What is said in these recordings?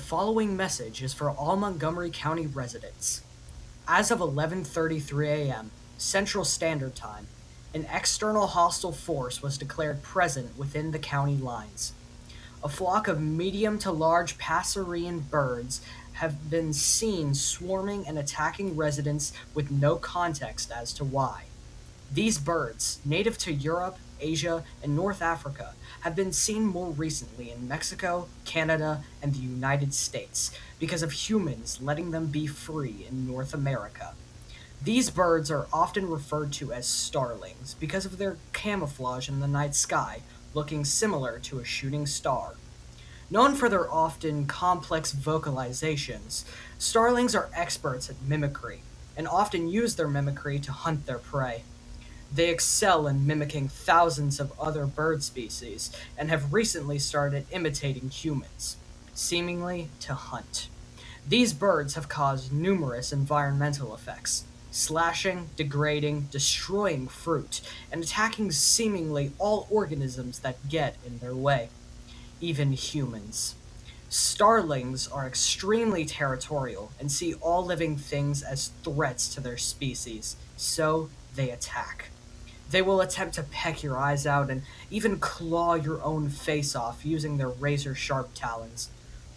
following message is for all Montgomery County residents. As of 11:33 a.m. Central Standard Time, an external hostile force was declared present within the county lines. A flock of medium to large passerine birds have been seen swarming and attacking residents with no context as to why. These birds, native to Europe, Asia, and North Africa, have been seen more recently in Mexico, Canada, and the United States because of humans letting them be free in North America. These birds are often referred to as starlings because of their camouflage in the night sky, looking similar to a shooting star. Known for their often complex vocalizations, starlings are experts at mimicry and often use their mimicry to hunt their prey. They excel in mimicking thousands of other bird species and have recently started imitating humans, seemingly to hunt. These birds have caused numerous environmental effects, slashing, degrading, destroying fruit, and attacking seemingly all organisms that get in their way, even humans. Starlings are extremely territorial and see all living things as threats to their species, so they attack. They will attempt to peck your eyes out and even claw your own face off using their razor-sharp talons.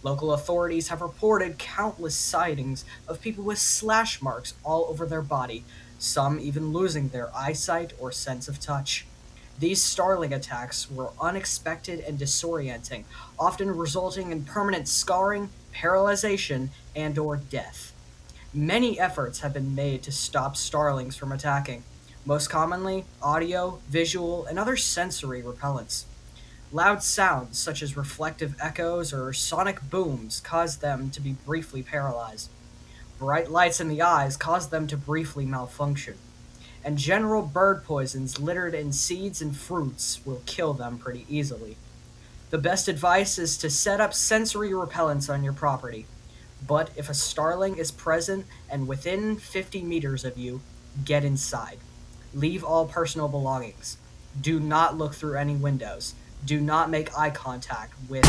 Local authorities have reported countless sightings of people with slash marks all over their body, some even losing their eyesight or sense of touch. These starling attacks were unexpected and disorienting, often resulting in permanent scarring, paralyzation, and/or death. Many efforts have been made to stop starlings from attacking, most commonly audio, visual, and other sensory repellents. Loud sounds such as reflective echoes or sonic booms cause them to be briefly paralyzed. Bright lights in the eyes cause them to briefly malfunction. And general bird poisons littered in seeds and fruits will kill them pretty easily. The best advice is to set up sensory repellents on your property. But if a starling is present and within 50 meters of you, get inside. Leave all personal belongings. Do not look through any windows. Do not make eye contact with